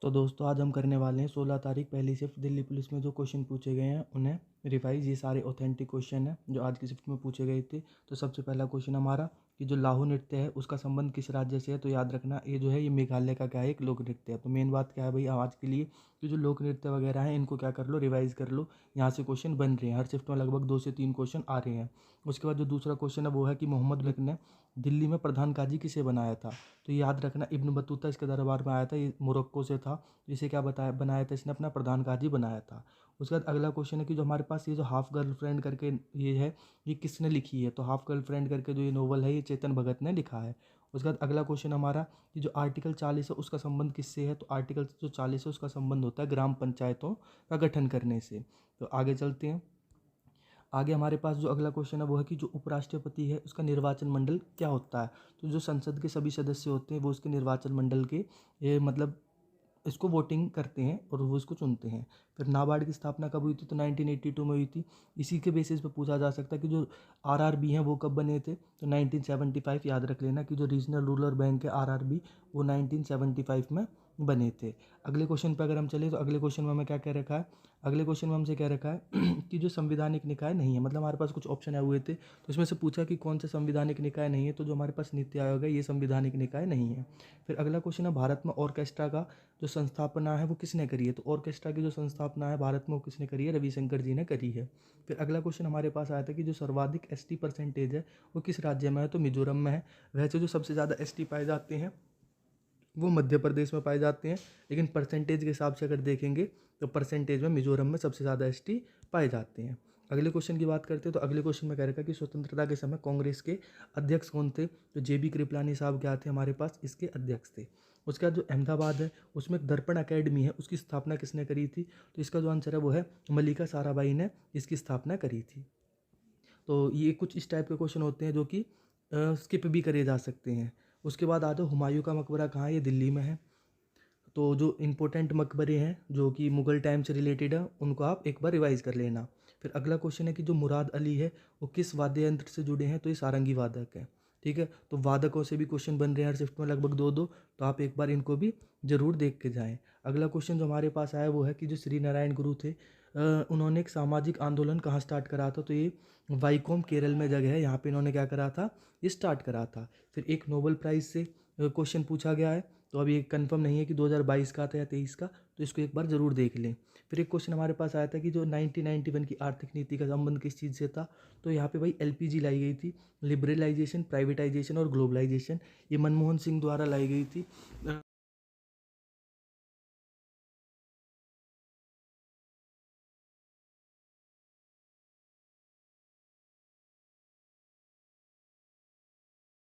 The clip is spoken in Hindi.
तो दोस्तों आज हम करने वाले हैं 16 तारीख पहली शिफ्ट दिल्ली पुलिस में जो क्वेश्चन पूछे गए हैं उन्हें रिवाइज। ये सारे ऑथेंटिक क्वेश्चन हैं जो आज की शिफ्ट में पूछे गए थे। तो सबसे पहला क्वेश्चन हमारा कि जो लाहू नृत्य है उसका संबंध किस राज्य से है। तो याद रखना ये जो है ये मेघालय का क्या है, एक लोक नृत्य है। तो मेन बात क्या है भाई आज के लिए कि जो लोक नृत्य वगैरह हैं इनको क्या कर लो, रिवाइज कर लो। यहाँ से क्वेश्चन बन रहे हैं, हर शिफ्ट में लगभग 2 से 3 क्वेश्चन आ रहे हैं। उसके बाद जो दूसरा क्वेश्चन है वो है कि मोहम्मद बिन ने दिल्ली में प्रधान काजी किसे बनाया था। तो याद रखना इब्न बतूता इसके दरबार में आया था, ये मोरक्को से था। इसे क्या बनाया था, इसने अपना प्रधान काजी बनाया था। उसके बाद अगला क्वेश्चन है कि जो हमारे पास ये जो हाफ गर्लफ्रेंड करके ये है, ये किसने लिखी है। तो हाफ गर्लफ्रेंड करके जो ये नोवेल है ये चेतन भगत ने लिखा है। उसके बाद अगला क्वेश्चन हमारा कि जो आर्टिकल 40 है उसका संबंध किससे है। तो आर्टिकल जो 40 है उसका संबंध होता है ग्राम पंचायतों का गठन करने से। तो आगे चलते हैं। आगे हमारे पास जो अगला क्वेश्चन है वो है कि जो उपराष्ट्रपति है उसका निर्वाचन मंडल क्या होता है। तो जो संसद के सभी सदस्य होते हैं वो उसके निर्वाचन मंडल के मतलब इसको वोटिंग करते हैं और वो इसको चुनते हैं। फिर नाबार्ड की स्थापना कब हुई थी। तो 1982 में हुई थी। इसी के बेसिस पे पूछा जा सकता है कि जो आरआरबी हैं वो कब बने थे। तो 1975 याद रख लेना कि जो रीजनल रूरल बैंक है आरआरबी वो 1975 में बने थे। अगले क्वेश्चन पर अगर हम चले तो अगले क्वेश्चन में हमें क्या कह रखा है, अगले क्वेश्चन में हमसे कह रखा है कि जो संविधानिक निकाय नहीं है, मतलब हमारे पास कुछ ऑप्शन आए हुए थे तो इसमें से पूछा कि कौन सा संविधानिक निकाय नहीं है। तो जो हमारे पास नीति आयोग है ये संविधानिक निकाय नहीं है। फिर अगला क्वेश्चन है भारत में ऑर्केस्ट्रा का जो संस्थापना है वो किसने करी है। तो ऑर्केस्ट्रा की जो संस्थापना है भारत में वो किसने करी है, रविशंकर जी ने करी है। फिर अगला क्वेश्चन हमारे पास आया था कि जो सर्वाधिक एसटी परसेंटेज है वो किस राज्य में है। तो मिजोरम में है। वैसे जो सबसे ज़्यादा एसटी पाए जाते हैं वो मध्य प्रदेश में पाए जाते हैं, लेकिन परसेंटेज के हिसाब से अगर देखेंगे तो परसेंटेज में मिजोरम में सबसे ज़्यादा एसटी पाए जाते हैं। अगले क्वेश्चन की बात करते हैं तो अगले क्वेश्चन में कह रखा है कि स्वतंत्रता के समय कांग्रेस के अध्यक्ष कौन थे। तो जेबी कृपलानी साहब क्या थे हमारे पास, इसके अध्यक्ष थे। उसके बाद जो अहमदाबाद है उसमें एक दर्पण अकेडमी है, उसकी स्थापना किसने करी थी। तो इसका जो आंसर है वो है मल्लिका साराभाई ने इसकी स्थापना करी थी। तो ये कुछ इस टाइप के क्वेश्चन होते हैं जो कि स्किप भी करे जा सकते हैं। उसके बाद आ जाओ हुमायूं का मकबरा कहाँ है, ये दिल्ली में है। तो जो इम्पोर्टेंट मकबरे हैं जो कि मुग़ल टाइम से रिलेटेड है उनको आप एक बार रिवाइज़ कर लेना। फिर अगला क्वेश्चन है कि जो मुराद अली है वो किस वाद्य यंत्र से जुड़े हैं। तो ये सारंगी वादक है। ठीक है, तो वादकों से भी क्वेश्चन बन रहे हैं हर शिफ्ट में लगभग 2-2। तो आप एक बार इनको भी ज़रूर देख के जाएँ। अगला क्वेश्चन जो हमारे पास आया वो है कि जो श्री नारायण गुरु थे उन्होंने एक सामाजिक आंदोलन कहाँ स्टार्ट करा था। तो ये वाईकोम केरल में जगह है, यहाँ पे इन्होंने क्या करा था, ये स्टार्ट करा था। फिर एक नोबेल प्राइज़ से क्वेश्चन पूछा गया है। तो अभी ये कंफर्म नहीं है कि 2022 का था या 23 का, तो इसको एक बार ज़रूर देख लें। फिर एक क्वेश्चन हमारे पास आया था कि जो 1991 की आर्थिक नीति का संबंध किस चीज़ से था। तो यहाँ पे भाई एलपीजी लाई गई थी, लिबरलाइजेशन, प्राइवेटाइजेशन और ग्लोबलाइजेशन, ये मनमोहन सिंह द्वारा लाई गई थी।